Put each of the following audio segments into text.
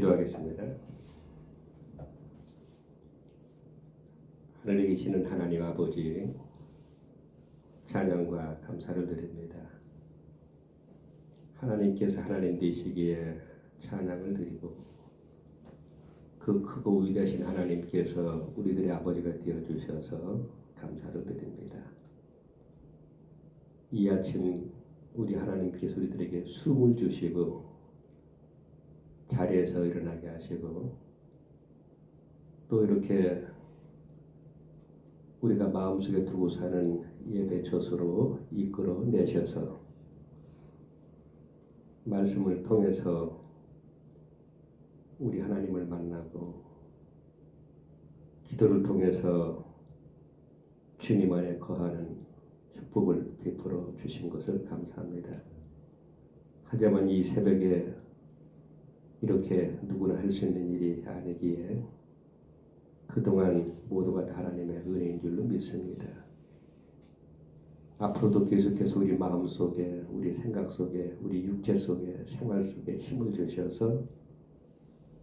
기도하겠습니다. 하늘에 계시는 하나님 아버지, 찬양과 감사를 드립니다. 하나님께서 하나님 되시기에 찬양을 드리고, 그 크고 위대하신 하나님께서 우리들의 아버지가 되어주셔서 감사를 드립니다. 이 아침 우리 하나님께서 우리들에게 숨을 주시고 자리에서 일어나게 하시고, 또 이렇게 우리가 마음속에 두고 사는 예배 처소로 이끌어 내셔서 말씀을 통해서 우리 하나님을 만나고, 기도를 통해서 주님 안에 거하는 축복을 베풀어 주신 것을 감사합니다. 하지만 이 새벽에 이렇게 누구나 할 수 있는 일이 아니기에 그동안 모두가 다 하나님의 은혜인 줄로 믿습니다. 앞으로도 계속해서 우리 마음 속에, 우리 생각 속에, 우리 육체 속에, 생활 속에 힘을 주셔서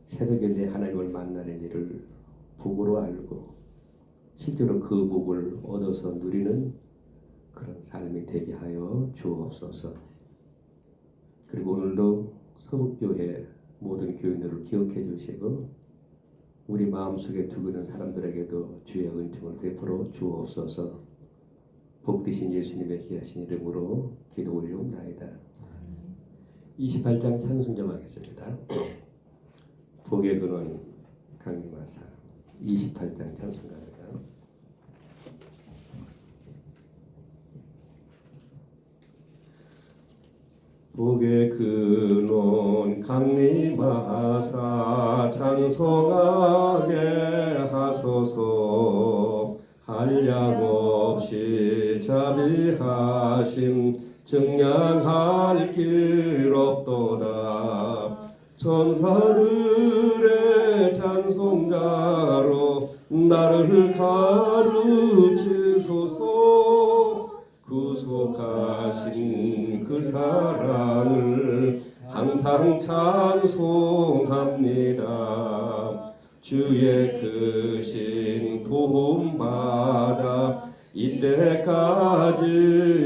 새벽에 내 하나님을 만나는 일을 복으로 알고 실제로 그 복을 얻어서 누리는 그런 삶이 되게 하여 주옵소서. 그리고 오늘도 서북교회 모든 교인들을 기억해 주시고 우리 마음속에 두고 있는 사람들에게도 주의 은총을 베풀어 주옵소서. 복되신 예수님의 귀하신 이름으로 기도 올리옵나이다. 28장 찬송 좀 하겠습니다. 복의 근원 강림하사 28장 찬송합니다. 복의 근원 강림하사 찬송하게 하소서. 한량없이 자비하심 증량할 길 없도다. 천사들의 찬송가로 나를 가르치소서. 구속하신 그 사랑을 항상 찬송합니다. 주의 크신 도움받아 이때까지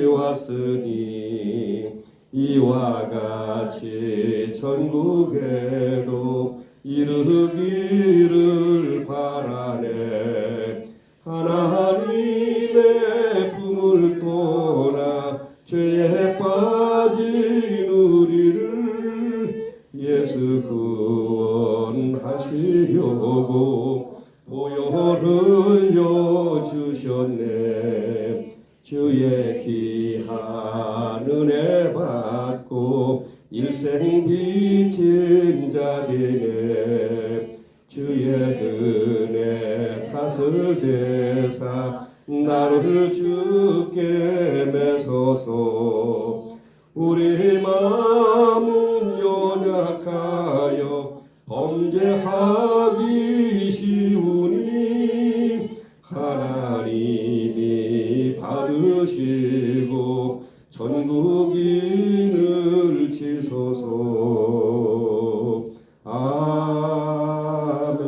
왔으니 이와 같이 전국에도 이르기를 바라네. 하나님의 품을 떠나 죄에 빠진 우리를 예수 구원하시려고 보혈을 흘려주셨네. 주의 귀한 은혜 받고 일생 빚진 자 되네. 주의 은혜 사슬대사 나를 주께 매소서. 우리 마음은 연약하여 범죄하기 쉬우니 하나님이 받으시고 전국인을 치소서. 아멘.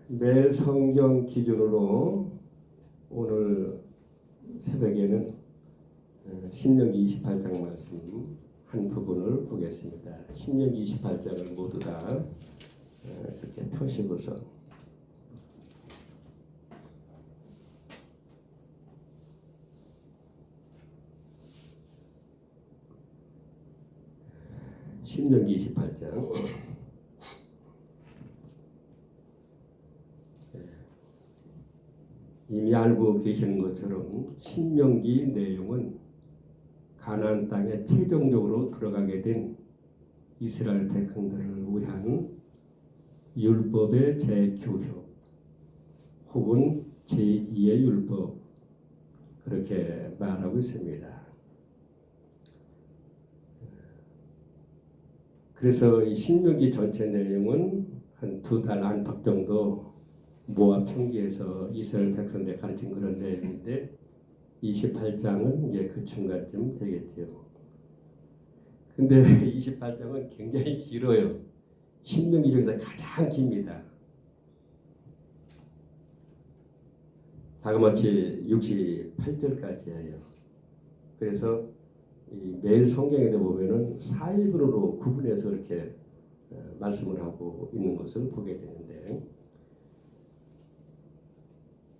매 성경 기준으로 오늘 새벽에는 신명기 28장 말씀 한 부분을 보겠습니다. 신명기 28장을 모두 다 이렇게 펴시고서 신명기 28장 이미 알고 계시는 것처럼 신명기 내용은 가나안 땅에 최종적으로 들어가게 된 이스라엘 백성들을 위한 율법의 재교효 혹은 제2의 율법, 그렇게 말하고 있습니다. 그래서 이 신명기 전체 내용은 한 2달 안팎 정도 모압 평지에서 이스라엘 백성들 가르친 그런 내용인데 28장은 이제 그 중간쯤 되겠죠. 근데 28장은 굉장히 길어요. 신명기 중에서 가장 깁니다. 자그마치 68절까지예요. 그래서 이 매일 성경에 보면은 4일분으로 구분해서 이렇게 말씀을 하고 있는 것을 보게 되는데,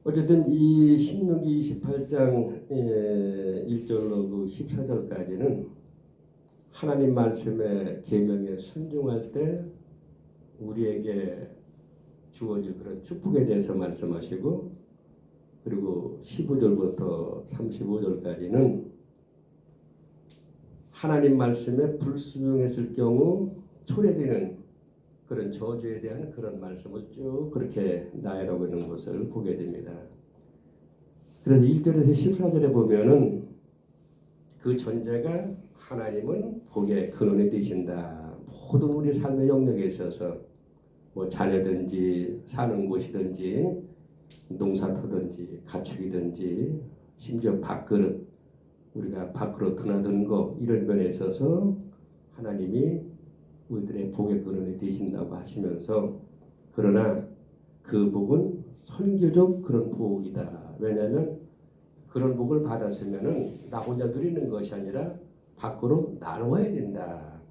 어쨌든 이 신명기 28장 1절로 그 14절까지는 하나님 말씀의 계명에 순종할 때 우리에게 주어질 그런 축복에 대해서 말씀하시고, 그리고 15절부터 35절까지는 하나님 말씀에 불순종했을 경우 초래되는 그런 저주에 대한 그런 말씀을 쭉 그렇게 나열하고 있는 것을 보게 됩니다. 그래서 1절에서 14절에 보면은 그 전제가 하나님은 복의 근원이 되신다. 모든 우리 삶의 영역에 있어서 뭐 자녀든지 사는 곳이든지 농사터든지 가축이든지 심지어 밥그릇, 우리가 밖으로 드나드는 거, 이런 면에 있어서 하나님이 우리들의 복의 근원이 되신다고 하시면서, 그러나 그 복은 선교적 그런 복이다. 왜냐하면 그런 복을 받았으면은 나 혼자 누리는 것이 아니라 밖으로 나눠야 된다.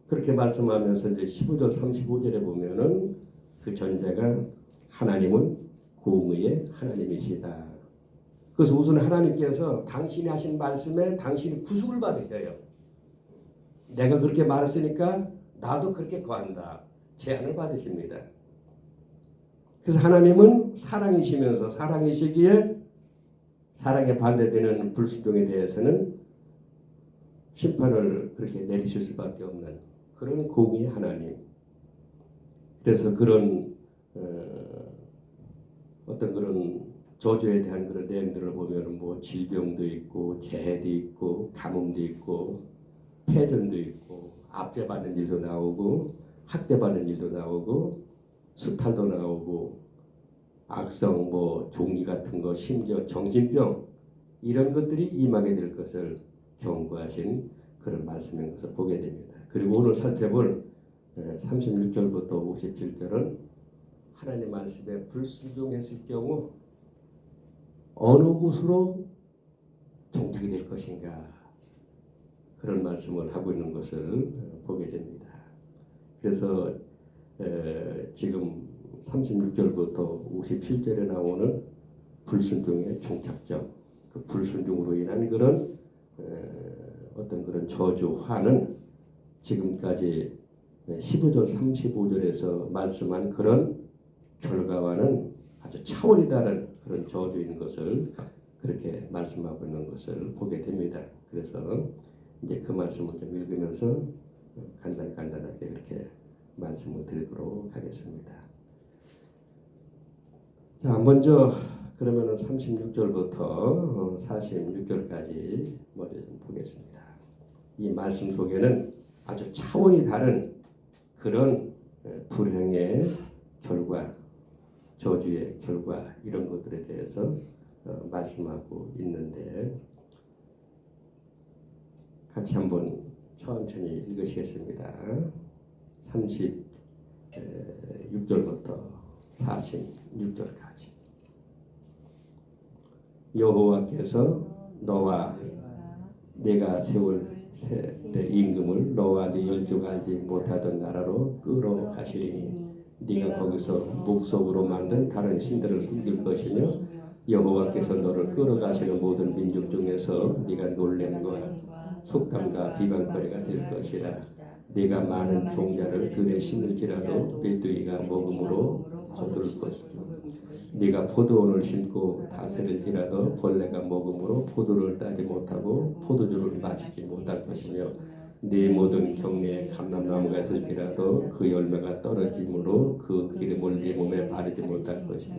그렇게 말씀하면서 이제 15절 35절에 보면은 그 전제가 하나님은 공의의 하나님이시다. 그래서 우선 하나님께서 당신이 하신 말씀에 당신이 구속을 받으셔요. 내가 그렇게 말했으니까 나도 그렇게 거한다. 제안을 받으십니다. 그래서 하나님은 사랑이시면서 사랑이시기에 사랑에 반대되는 불순종에 대해서는 심판을 그렇게 내리실 수밖에 없는 그런 공의의 하나님. 그래서 그런 어떤 그런 저주에 대한 그런 내용들을 보면 뭐 질병도 있고 재해도 있고 가뭄도 있고 패전도 있고 압제받는 일도 나오고 학대받는 일도 나오고 수탈도 나오고 악성 뭐 종기 같은 거, 심지어 정신병, 이런 것들이 임하게 될 것을 경고하신 그런 말씀인 것을 보게 됩니다. 그리고 오늘 살펴볼 36절부터 57절은 하나님 말씀에 불순종했을 경우 어느 곳으로 종착이 될 것인가, 그런 말씀을 하고 있는 것을 보게 됩니다. 그래서 지금 36절부터 57절에 나오는 불순종의 종착점, 그 불순종으로 인한 그런 어떤 그런 저주화는 지금까지 15절 35절에서 말씀한 그런 결과와는 아주 차원이 다른 그런 저주인 것을 그렇게 말씀하고 있는 것을 보게 됩니다. 그래서 이제 그 말씀을 좀 읽으면서 간단하게 이렇게 말씀을 드리도록 하겠습니다. 자, 먼저 그러면은 36절부터 46절까지 먼저 좀 보겠습니다. 이 말씀 속에는 아주 차원이 다른 그런 불행의 결과, 저주의 결과, 이런 것들에 대해서 말씀하고 있는데, 같이 한번 천천히 읽으시겠습니다. 36절부터 46절까지. 여호와께서 너와 내가 세울 내 임금을 너와 네 열조가 알지 못하던 나라로 끌어가시리니 네가 거기서 목석으로 만든 다른 신들을 섬길 것이며 여호와께서 너를 끌어가시는 모든 민족 중에서 네가 놀램과 속담과 비방거리가 될 것이라. 네가 많은 종자를 들에 심을지라도 메뚜기가 먹음으로 거둘 것이며 네가 포도원을 심고 다스릴지라도 벌레가 먹음으로 포도를 따지 못하고 포도주를 마시지 못할 것이며 네 모든 경내에 감람나무가 있을지라도 그 열매가 떨어짐으로 그 기름을 네 몸에 바르지 못할 것이며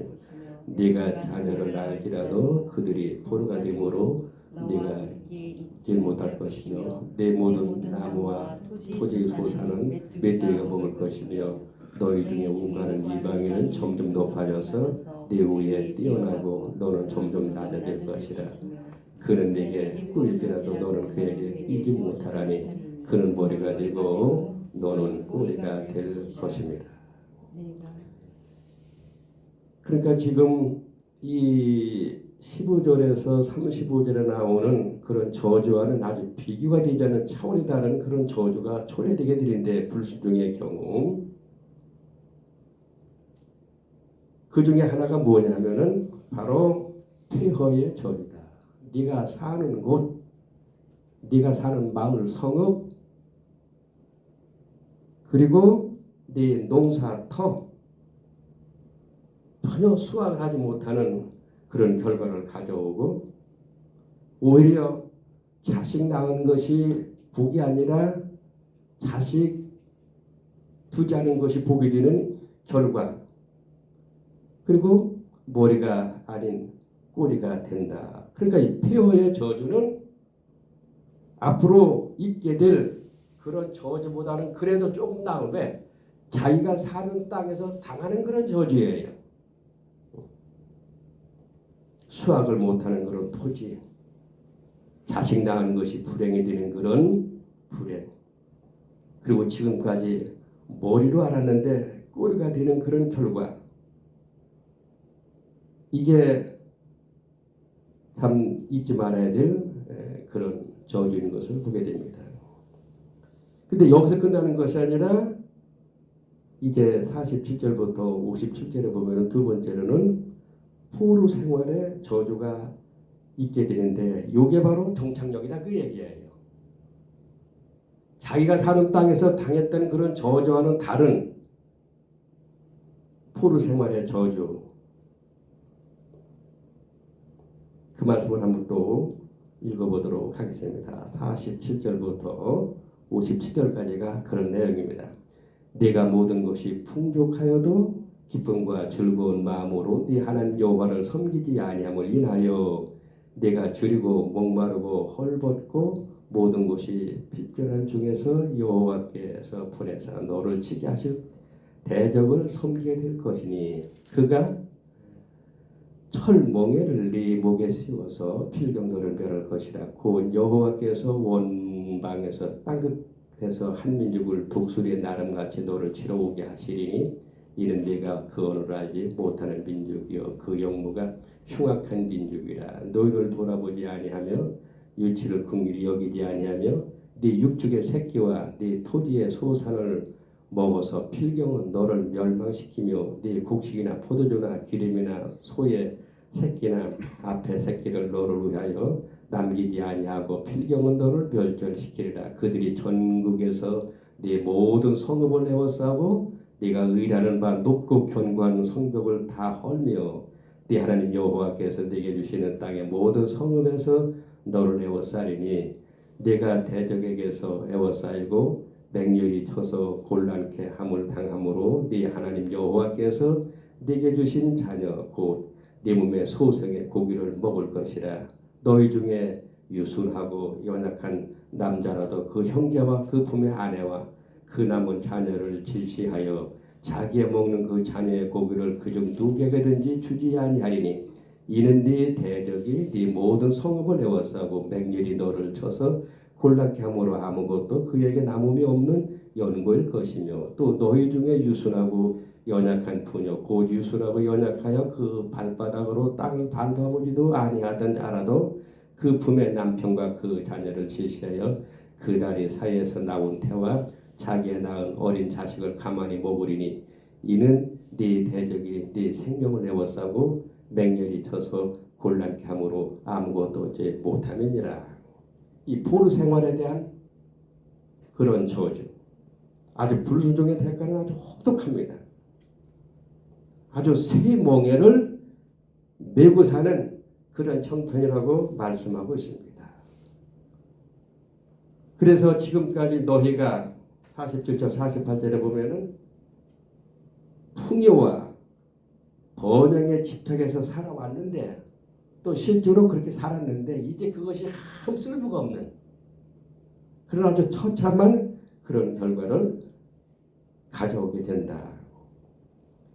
네가 자녀를 낳을지라도 그들이 포로가 되므로 네가 잊지 못할 것이며 내 모든 나무와 토지 소산은 메뚜기가 먹을 것이며 너희 중에 운하는 이방인은 점점 높아져서 네 위에 뛰어나고 너는 점점 낮아질 것이라. 그는 내게 꿀일지라도 너는 그에게 이지 못하라니 그는 머리가 되고 너는 꼬리가 될 것입니다. 그러니까 지금 이 15절에서 35절에 나오는 그런 저주와는 아주 비교가 되지 않는 차원이 다른 그런 저주가 초래되게 되는데, 불순종의 경우 그 중에 하나가 뭐냐면은 바로 폐허의 저주다. 네가 사는 곳, 네가 사는 마을 성읍, 그리고 네 농사터 전혀 수확을 하지 못하는 그런 결과를 가져오고, 오히려 자식 낳은 것이 복이 아니라 자식 두지 않은 것이 복이 되는 결과, 그리고 머리가 아닌 꼬리가 된다. 그러니까 이 폐허의 저주는 앞으로 있게 될 그런 저주보다는 그래도 조금 나은데 자기가 사는 땅에서 당하는 그런 저주예요. 수확을 못하는 그런 토지, 자식 낳은 것이 불행이 되는 그런 불행, 그리고 지금까지 머리로 알았는데 꼬리가 되는 그런 결과, 이게 참 잊지 말아야 될 그런 저주인 것을 보게 됩니다. 근데 여기서 끝나는 것이 아니라 이제 47절부터 57절에 보면 두 번째로는 포로 생활의 저주가 있게 되는데, 이게 바로 종착역이다 그 얘기예요. 자기가 사는 땅에서 당했던 그런 저주와는 다른 포로 생활의 저주, 그 말씀을 한번 또 읽어보도록 하겠습니다. 47절부터 57절까지가 그런 내용입니다. 네가 모든 것이 풍족하여도 기쁨과 즐거운 마음으로 네 하나님 여호와를 섬기지 아니함을 인하여 네가 줄이고 목마르고 헐벗고 모든 것이 핍절한 중에서 여호와께서 보내사 너를 치게 하실 대적을 섬기게 될 것이니 그가 철멍에를 네 목에 씌워서 필경도를 멸할 것이라. 곧 여호와께서 원방에서 땅끝에서 한 민족을 독수리의 나름같이 너를 치러오게 하시리니 이는 네가 그 언어를 알지 못하는 민족이요 그 영무가 흉악한 민족이라. 너희를 돌아보지 아니하며 유치를 긍휼히 여기지 아니하며 네 육축의 새끼와 네 토지의 소산을 먹어서 필경은 너를 멸망시키며 네 곡식이나 포도주나 기름이나 소의 새끼나 앞의 새끼를 너를 위하여 남기지 아니하고 필경은 너를 멸절시키리라. 그들이 전국에서 네 모든 성읍을 에워싸고 네가 의라는 바 높고 견고한 성벽을 다 헐며 네 하나님 여호와께서 네게 주시는 땅의 모든 성읍에서 너를 에워싸리니 네가 대적에게서 에워싸이고 맹렬히 쳐서 곤란케 함을 당함으로 네 하나님 여호와께서 네게 주신 자녀 곧 네 몸의 소생의 고기를 먹을 것이라. 너희 중에 유순하고 연약한 남자라도 그 형제와 그 품의 아내와 그 남은 자녀를 질시하여 자기의 먹는 그 자녀의 고기를 그중 누구에게든지 주지 아니하리니 이는 네 대적이 네 모든 성읍을 에워싸고 맹렬히 너를 쳐서 곤란케 함으로 아무것도 그에게 남음이 없는 연고일 것이며 또 너희 중에 유순하고 연약한 부녀 곧 유순하고 연약하여 그 발바닥으로 땅을 밟아보지도 아니하던 자라도 그 품의 남편과 그 자녀를 질시하여 그 다리 사이에서 나온 태와 자기의 낳은 어린 자식을 가만히 먹으리니 이는 네 대적이 네 생명을 에워싸고 맹렬히 쳐서 곤란케 함으로 아무것도 얻지 못함이니라. 이 포로 생활에 대한 그런 저주, 아주 불순종의 대가는 아주 혹독합니다. 아주 새 멍에를 메고 사는 그런 형편이라고 말씀하고 있습니다. 그래서 지금까지 너희가 47절 48절에 보면은 풍요와 번영의 집착에서 살아왔는데 또 실제로 그렇게 살았는데 이제 그것이 아무 쓸모가 없는 그런 아주 처참한 그런 결과를 가져오게 된다.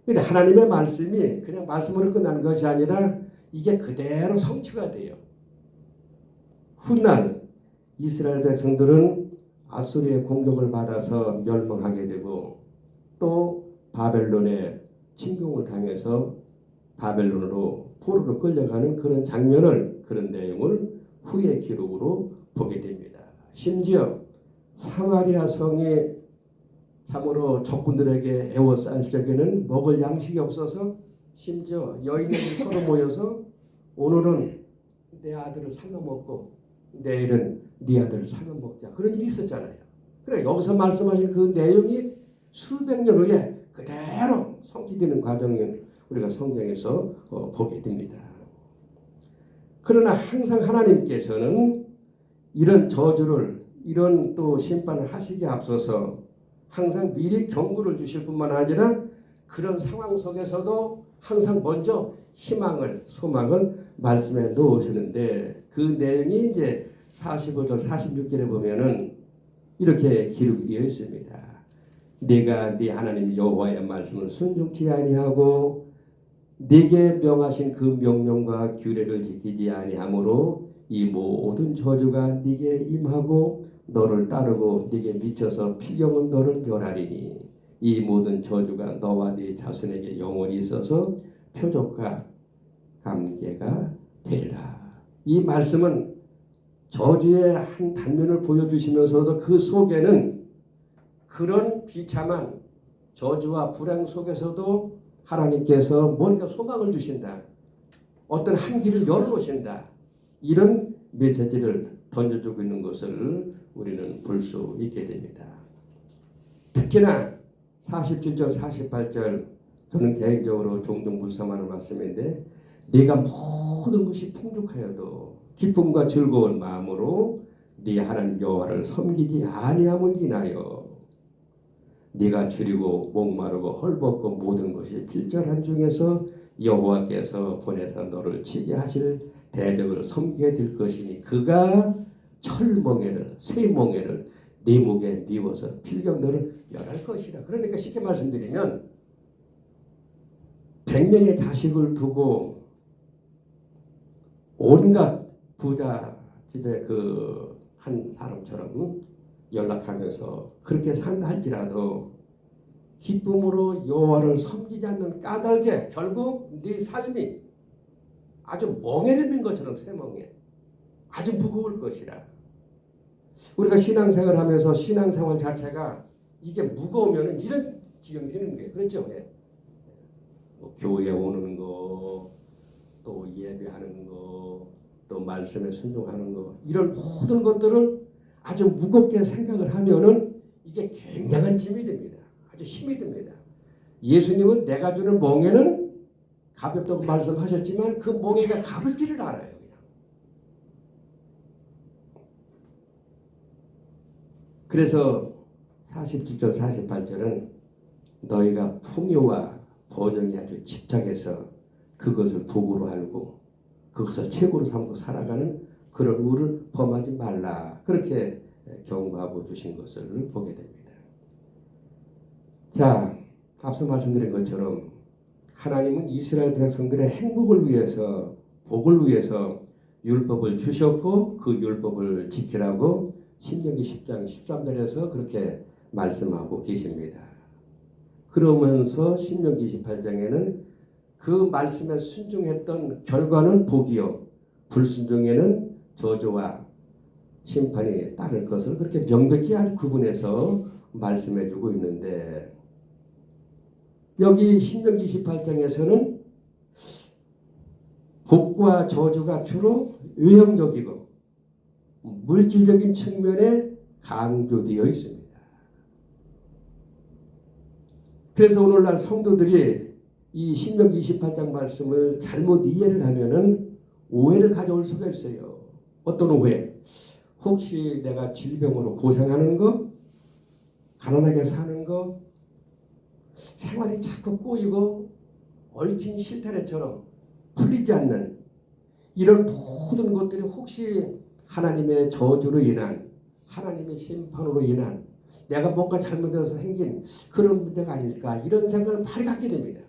근데 하나님의 말씀이 그냥 말씀으로 끝나는 것이 아니라 이게 그대로 성취가 돼요. 훗날 이스라엘 백성들은 아수르의 공격을 받아서 멸망하게 되고 또 바벨론의 침공을 당해서 바벨론으로 포로로 끌려가는 그런 장면을, 그런 내용을 후의 기록으로 보게 됩니다. 심지어 사마리아 성이 참으로 적군들에게 애워싼 적에는 먹을 양식이 없어서 심지어 여인들이 서로 모여서 오늘은 내 아들을 살려먹고 내일은 네 아들을 살려먹자, 그런 일이 있었잖아요. 그래, 여기서 말씀하신 그 내용이 수백 년 후에 그대로 성취되는 과정을 우리가 성경에서 보게 됩니다. 그러나 항상 하나님께서는 이런 저주를, 이런 또 심판을 하시기에 앞서서 항상 미리 경고를 주실 뿐만 아니라 그런 상황 속에서도 항상 먼저 희망을, 소망을 말씀에 놓으시는데, 그 내용이 이제 45절 46절에 보면은 이렇게 기록이 되어 있습니다. 네가 네 하나님 여호와의 말씀을 순종치 아니하고 네게 명하신 그 명령과 규례를 지키지 아니하므로 이 모든 저주가 네게 임하고 너를 따르고 네게 미쳐서 필경은 너를 멸하리니 이 모든 저주가 너와 네 자손에게 영원히 있어서 표적과 감개가 되리라. 이 말씀은 저주의 한 단면을 보여주시면서도 그 속에는 그런 비참한 저주와 불행 속에서도 하나님께서 뭔가 소망을 주신다, 어떤 한 길을 열어놓으신다, 이런 메시지를 던져주고 있는 것을 우리는 볼 수 있게 됩니다. 특히나 47절 48절, 저는 개인적으로 종종 묵상하는 말씀인데, 네가 모든 것이 풍족하여도 기쁨과 즐거운 마음으로 네 하나님 여호와를 섬기지 아니함을 인하여 네가 줄이고 목마르고 헐벗고 모든 것이 필절한 중에서 여호와께서 보내서 너를 치게 하실 대적을 섬기게 될 것이니 그가 철멍에를 쇠멍에를 네 목에 미워서 필경 너를 멸할 것이라. 그러니까 쉽게 말씀드리면 100명의 자식을 두고 온갖 부자 집에 그 한 사람처럼 연락하면서 그렇게 산다 할지라도 기쁨으로 여호와를 섬기지 않는 까닭에 결국 네 삶이 아주 멍에를 민 것처럼 쇠멍에 아주 무거울 것이라. 우리가 신앙생활을 하면서 신앙생활 자체가 이게 무거우면 이런 지경이 되는 거예요. 그렇죠? 뭐 교회 오는 거, 또 예배하는 거, 또 말씀에 순종하는 거, 이런 모든 것들을 아주 무겁게 생각을 하면은 이게 굉장한 짐이 됩니다. 아주 힘이 듭니다. 예수님은 내가 주는 멍에는 가볍다고 말씀하셨지만 그 멍에가 가볍기를 알아요. 그냥. 그래서 47절 48절은 너희가 풍요와 번영에 아주 집착해서 그것을 도구로 알고 그것을 최고로 삼고 살아가는 그런 우를 범하지 말라, 그렇게 경고하고 주신 것을 보게 됩니다. 자, 앞서 말씀드린 것처럼 하나님은 이스라엘 백성들의 행복을 위해서, 복을 위해서 율법을 주셨고 그 율법을 지키라고 신명기 10장 13절에서 그렇게 말씀하고 계십니다. 그러면서 신명기 28장에는 그 말씀에 순종했던 결과는 복이요 불순종에는 저주와 심판이 따를 것을 그렇게 명백히 구분해서 말씀해주고 있는데, 여기 신명기 28장에서는 복과 저주가 주로 외형적이고 물질적인 측면에 강조되어 있습니다. 그래서 오늘날 성도들이 이 신명기 28장 말씀을 잘못 이해를 하면은 오해를 가져올 수가 있어요. 어떤 오해? 혹시 내가 질병으로 고생하는 거, 가난하게 사는 거, 생활이 자꾸 꼬이고 얽힌 실타래처럼 풀리지 않는 이런 모든 것들이 혹시 하나님의 저주로 인한, 하나님의 심판으로 인한 내가 뭔가 잘못해서 생긴 그런 문제가 아닐까, 이런 생각을 많이 갖게 됩니다.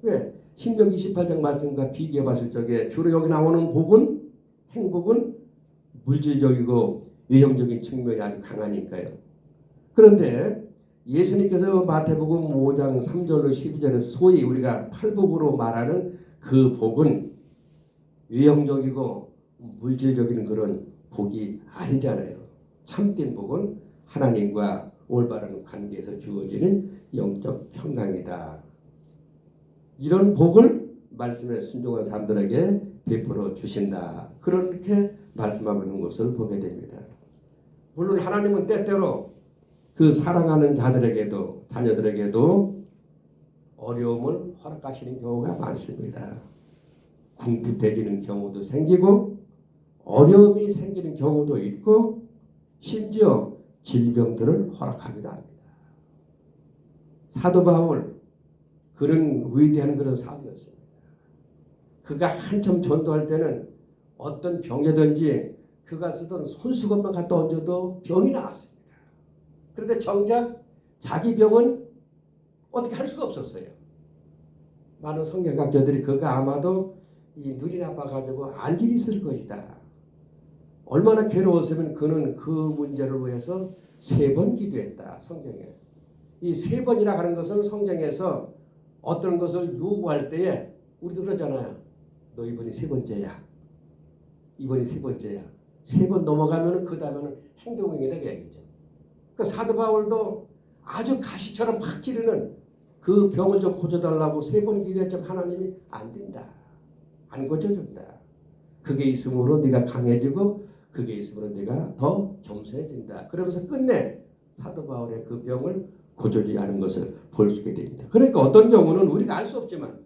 왜? 신명기 28장 말씀과 비교해 봤을 적에 주로 여기 나오는 복은 행복은 물질적이고 외형적인 측면이 아주 강하니까요. 그런데 예수님께서 마태복음 5장 3절로 12절에 소위 우리가 팔복으로 말하는 그 복은 외형적이고 물질적인 그런 복이 아니잖아요. 참된 복은 하나님과 올바른 관계에서 주어지는 영적 평강이다. 이런 복을 말씀에 순종한 사람들에게 베풀어 주신다. 그렇게 말씀하고 있는 것을 보게 됩니다. 물론 하나님은 때때로 그 사랑하는 자들에게도 자녀들에게도 어려움을 허락하시는 경우가 많습니다. 궁핍해지는 경우도 생기고 어려움이 생기는 경우도 있고 심지어 질병들을 허락하기도 합니다. 사도 바울 그런 위대한 그런 사도였습니다. 그가 한참 전도할 때는 어떤 병이든지 그가 쓰던 손수건만 갖다 얹어도 병이 나왔습니다. 그런데 정작 자기 병은 어떻게 할 수가 없었어요. 많은 성경학자들이 그가 아마도 이 눈이 나빠가지고 안질이 있을 것이다. 얼마나 괴로웠으면 그는 그 문제를 위해서 3번 기도했다. 성경에. 이 3번이라 하는 것은 성경에서 어떤 것을 요구할 때에 우리도 그러잖아요. 너 이번이 3번째야. 이번이 3번째야. 3번 넘어가면 그 다음에는 행동이 되겠죠. 그 사도 바울도 아주 가시처럼 팍 찌르는 그 병을 좀 고쳐달라고 3번 기도했지만 하나님이 안 된다. 안 고쳐준다. 그게 있으므로 네가 강해지고 그게 있으므로 네가 더 겸손해진다. 그러면서 끝내 사도 바울의 그 병을 고쳐주지 않은 것을 볼 수 있게 됩니다. 그러니까 어떤 경우는 우리가 알 수 없지만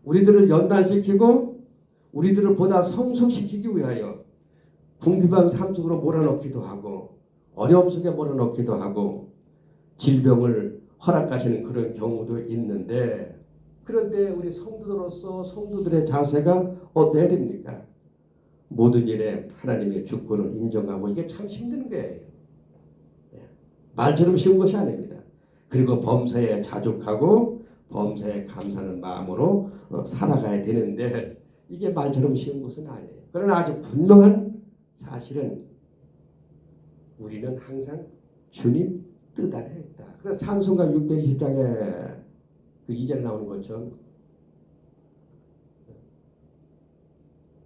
우리들을 연단시키고 우리들을 보다 성숙시키기 위하여 궁핍한 삶 속으로 몰아넣기도 하고 어려움 속에 몰아넣기도 하고 질병을 허락하시는 그런 경우도 있는데 그런데 우리 성도들로서 성도들의 자세가 어때야 됩니까? 모든 일에 하나님의 주권을 인정하고 이게 참 힘든 거예요. 말처럼 쉬운 것이 아닙니다. 그리고 범사에 자족하고 범사에 감사하는 마음으로 살아가야 되는데 이게 말처럼 쉬운 것은 아니에요. 그러나 아주 분명한 사실은 우리는 항상 주님 뜻 아래 있다. 그래서 찬송가 620장에 그 2절에 나오는 것처럼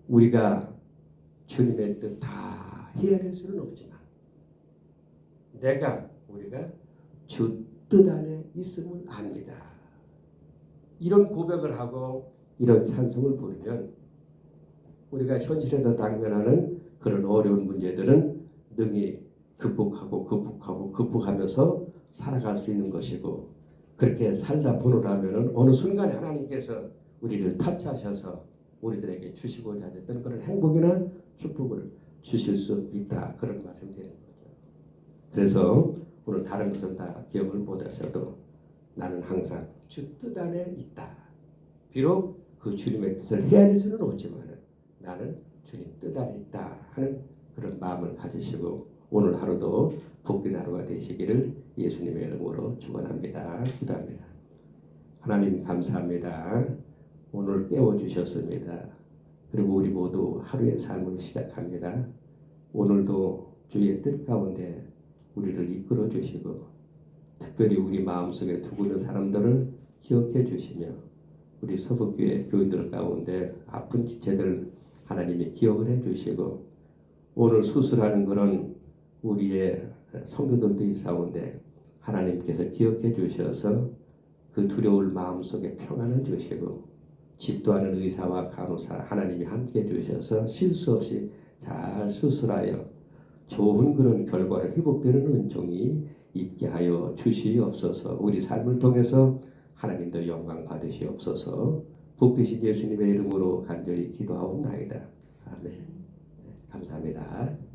우리가 주님의 뜻 다 헤아릴 수는 없지만 우리가 주 뜻 안에 있음을 압니다. 이런 고백을 하고 이런 찬송을 부르면 우리가 현실에서 당면하는 그런 어려운 문제들은 능히 극복하면서 살아갈 수 있는 것이고 그렇게 살다 보느라면 어느 순간에 하나님께서 우리를 탑재하셔서 우리들에게 주시고자 했던 그런 행복이나 축복을 주실 수 있다. 그런 말씀 드리는 거죠. 그래서 오늘 다른 것은 다 기억을 못하셔도 나는 항상 주 뜻 안에 있다. 비록 그 주님의 뜻을 헤아릴 수는 없지만 나는 주님 뜻 안에 있다 하는 그런 마음을 가지시고 오늘 하루도 복된 하루가 되시기를 예수님의 이름으로 축원합니다. 기도합니다. 하나님 감사합니다. 오늘 깨워주셨습니다. 그리고 우리 모두 하루의 삶을 시작합니다. 오늘도 주의 뜻 가운데 우리를 이끌어 주시고 특별히 우리 마음속에 두고 있는 사람들을 기억해 주시며 우리 서북교회 교인들 가운데 아픈 지체들 하나님이 기억을 해 주시고 오늘 수술하는 그런 우리의 성도들도 있사온데 하나님께서 기억해 주셔서 그 두려울 마음속에 평안을 주시고 집도하는 의사와 간호사 하나님이 함께 해 주셔서 실수 없이 잘 수술하여 좋은 그런 결과를 회복되는 은총이 있게 하여 주시옵소서. 우리 삶을 통해서 하나님도 영광 받으시옵소서. 복되신 예수님의 이름으로 간절히 기도하옵나이다. 아멘. 감사합니다.